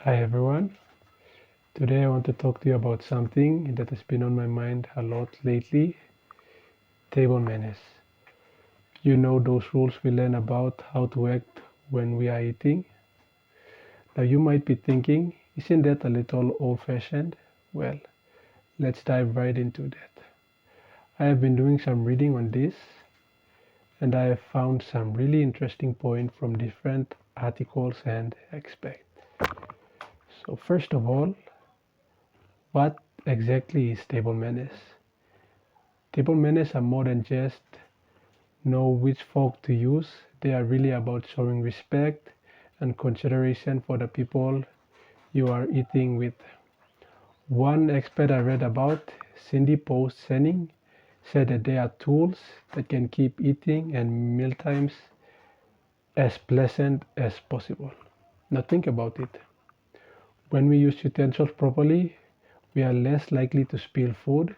Hi everyone. Today I want to talk to you about something that has been on my mind a lot lately, table manners. You know those rules we learn about how to act when we are eating? Now you might be thinking, isn't that a little old-fashioned? Well, let's dive right into that. I have been doing some reading on this and I have found some really interesting points from different articles and experts. So first of all, what exactly is table manners? Table manners are more than just know which fork to use. They are really about showing respect and consideration for the people you are eating with. One expert I read about, Cindy Post Senning, said that they are tools that can keep eating and mealtimes as pleasant as possible. Now think about it. When we use utensils properly, we are less likely to spill food.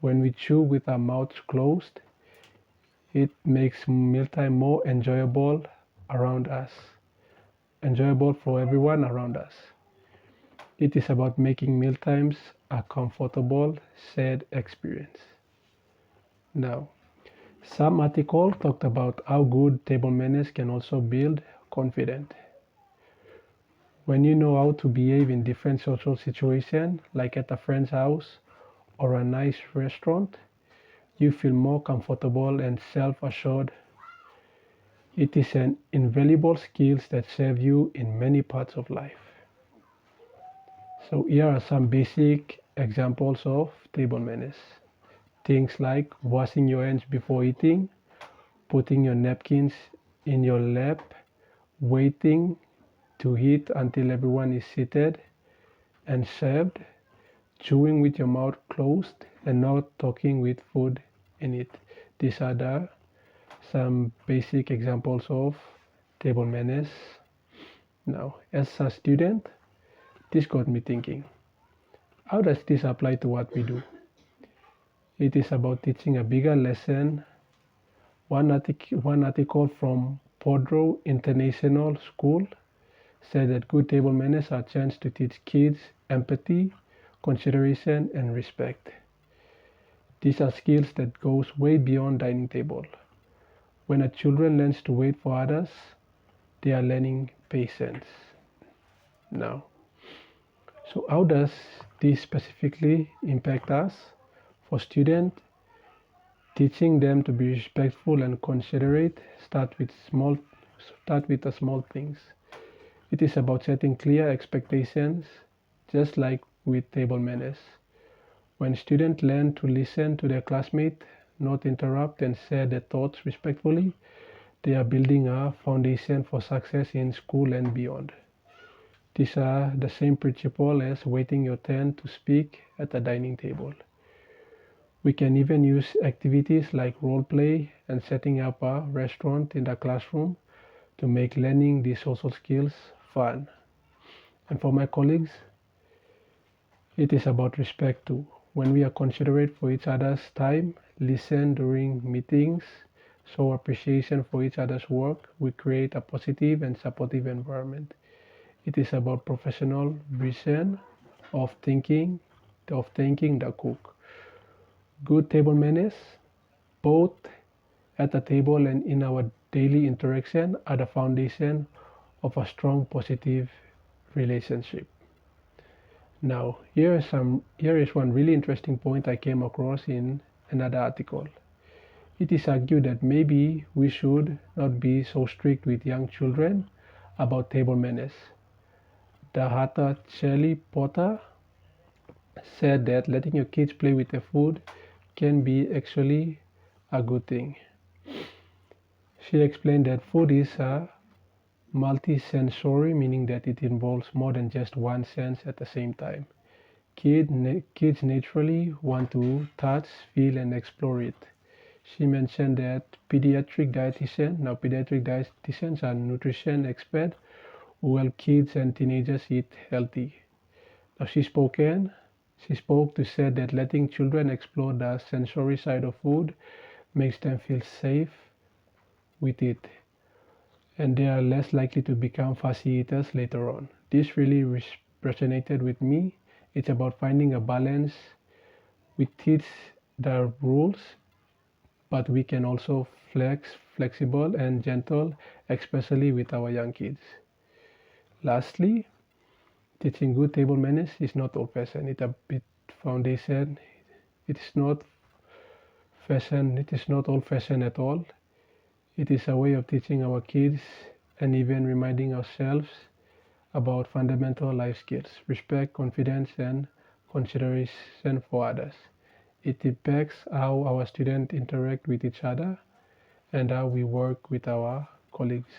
When we chew with our mouths closed, it makes mealtime more enjoyable for everyone around us. It is about making mealtimes a comfortable, shared experience. Now, some article talked about how good table manners can also build confidence. When you know how to behave in different social situations, like at a friend's house or a nice restaurant, you feel more comfortable and self-assured. It is an invaluable skill that serves you in many parts of life. So here are some basic examples of table manners. Things like washing your hands before eating, putting your napkins in your lap, waiting to eat until everyone is seated and served, chewing with your mouth closed and not talking with food in it. These are some basic examples of table manners. Now, as a student, this got me thinking, how does this apply to what we do? It is about teaching a bigger lesson. One article from Podro International School said that good table manners are a chance to teach kids empathy, consideration, and respect. These are skills that goes way beyond dining table. When a children learns to wait for others, they are learning patience. Now, so how does this specifically impact us? For students, teaching them to be respectful and considerate start with the small things. It is about setting clear expectations, just like with table manners. When students learn to listen to their classmates, not interrupt and share their thoughts respectfully, they are building a foundation for success in school and beyond. These are the same principle as waiting your turn to speak at a dining table. We can even use activities like role play and setting up a restaurant in the classroom to make learning these social skills fun. And for my colleagues, it is about respect too. When we are considerate for each other's time, listen during meetings, show appreciation for each other's work, we create a positive and supportive environment. It is about professional vision of thinking, of thanking the cook. Good table manners, both at the table and in our daily interaction, are the foundation of a strong positive relationship. Now, here is one really interesting point I came across in another article. It is argued that maybe we should not be so strict with young children about table manners. The Hatha Shelley Potter said that letting your kids play with their food can be actually a good thing. She explained that food is a multisensory, meaning that it involves more than just one sense at the same time. Kids naturally want to touch, feel, and explore it. She mentioned that pediatric dietitians are nutrition experts who help kids and teenagers eat healthy. Now she spoke to said that letting children explore the sensory side of food makes them feel safe with it and they are less likely to become fussy eaters later on. This really resonated with me. It's about finding a balance. We teach the rules, but we can also flexible and gentle, especially with our young kids. Lastly, teaching good table manners is not old-fashioned. It's a bit foundation. It is not fashion. It is not old-fashioned at all. It is a way of teaching our kids and even reminding ourselves about fundamental life skills, respect, confidence, and consideration for others. It impacts how our students interact with each other and how we work with our colleagues.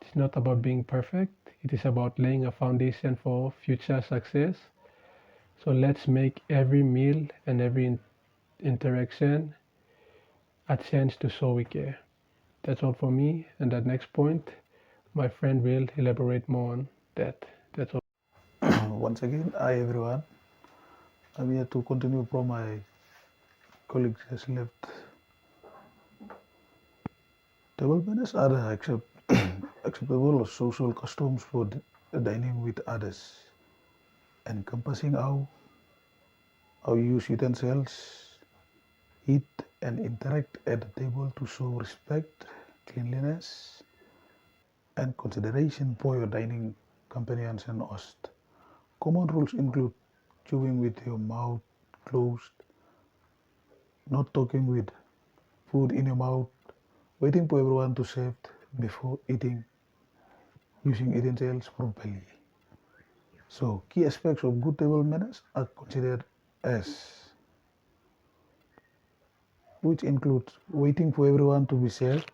It's not about being perfect, it is about laying a foundation for future success. So let's make every meal and every interaction a chance to show we care. That's all for me. And the next point, my friend will elaborate more on that. That's all. Once again, hi everyone. I'm here to continue from my colleague has left. Table manners are the acceptable social customs for dining with others, encompassing how you use utensils, eat, and interact at the table to show respect, cleanliness, and consideration for your dining companions and host. Common rules include chewing with your mouth closed, not talking with food in your mouth, waiting for everyone to serve before eating, using utensils properly. So, key aspects of good table manners are considered as, which includes waiting for everyone to be served,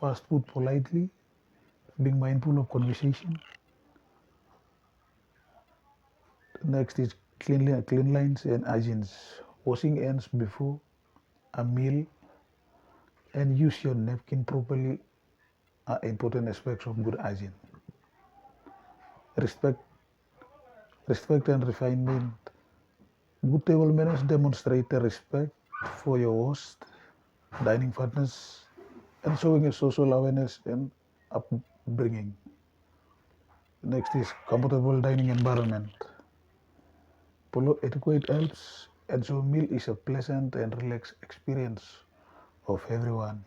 fast food politely, being mindful of conversation. Next is clean lines and hygiene, washing hands before a meal and use your napkin properly are important aspects of good hygiene. Respect, respect and refinement. Good table manners demonstrate the respect for your host, dining partners, and showing a social awareness and upbringing. Next is comfortable dining environment. Follow etiquette helps ensure meal is a pleasant and relaxed experience of everyone.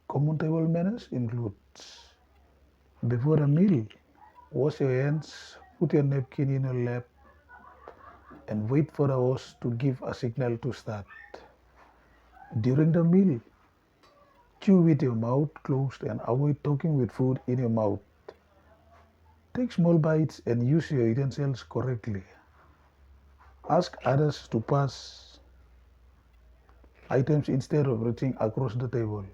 Common table manners includes before a meal, wash your hands, put your napkin in your lap, and wait for the host to give a signal to start. During the meal, chew with your mouth closed and avoid talking with food in your mouth. Take small bites and use your utensils correctly. Ask others to pass items instead of reaching across the table.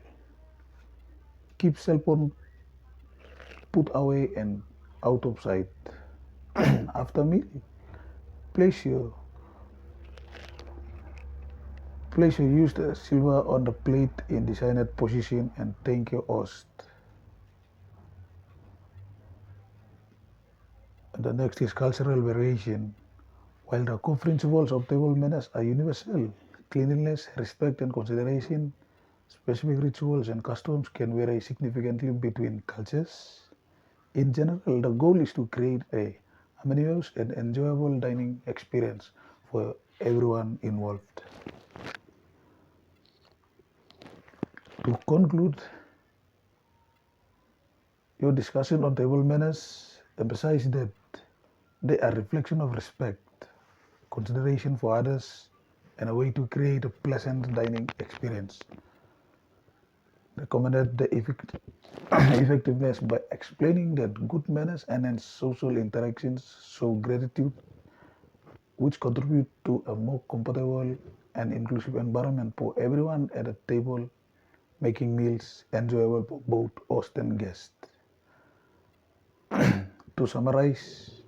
Keep cell phone put away and out of sight. After meal, place your place your used silver on the plate in designated position and thank your host. The next is cultural variation. While the core principles of table manners are universal, cleanliness, respect, and consideration, specific rituals and customs can vary significantly between cultures. In general, the goal is to create a harmonious and enjoyable dining experience for everyone involved. To conclude your discussion on table manners, emphasize that they are a reflection of respect, consideration for others, and a way to create a pleasant dining experience. Recommended the effectiveness by explaining that good manners enhance social interactions, show gratitude, which contribute to a more comfortable and inclusive environment for everyone at a table, making meals enjoyable for both host and guest. To summarize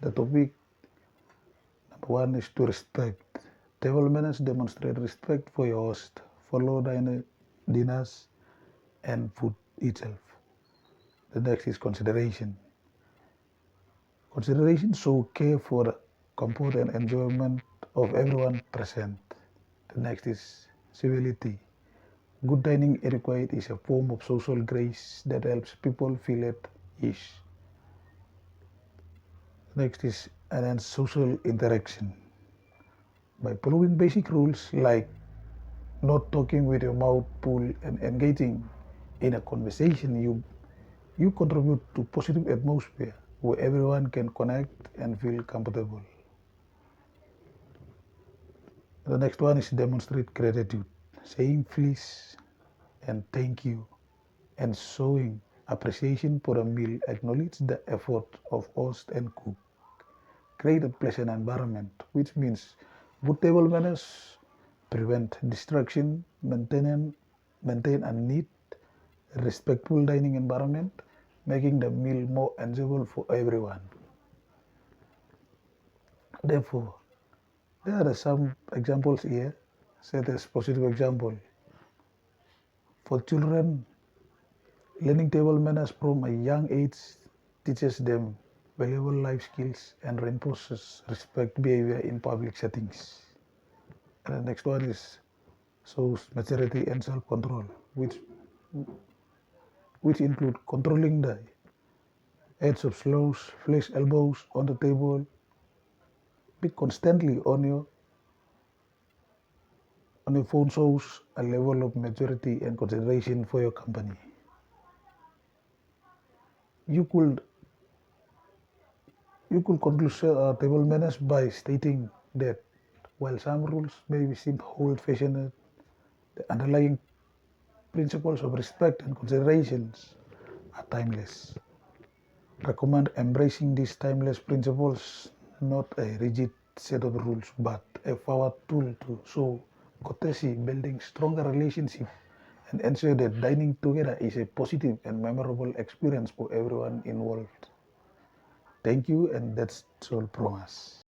the topic, number one is to respect. Table manners demonstrate respect for your host, follow dinners, and food itself. The next is consideration. Consideration show care for the comfort and enjoyment of everyone present. The next is civility. Good dining etiquette is a form of social grace that helps people feel at ease. Next is enhance social interaction. By following basic rules like not talking with your mouth full and engaging in a conversation, you contribute to positive atmosphere where everyone can connect and feel comfortable. The next one is demonstrate gratitude. Saying please and thank you and showing appreciation for a meal acknowledge the effort of host and cook. Create a pleasant environment, which means good table manners, prevent distraction, maintain a neat, respectful dining environment, making the meal more enjoyable for everyone. Therefore, there are some examples here. Set as positive example. For children, learning table manners from a young age teaches them valuable life skills and reinforces respect behavior in public settings. And the next one is shows maturity and self-control, which include controlling the edge of slows, flex elbows on the table, be constantly on your phone shows a level of maturity and consideration for your company. You could you could conclude table manners by stating that while some rules may seem old-fashioned, the underlying principles of respect and considerations are timeless. Recommend embracing these timeless principles, not a rigid set of rules, but a power tool to show courtesy, building stronger relationships, and ensure that dining together is a positive and memorable experience for everyone involved. Thank you, and that's all from us.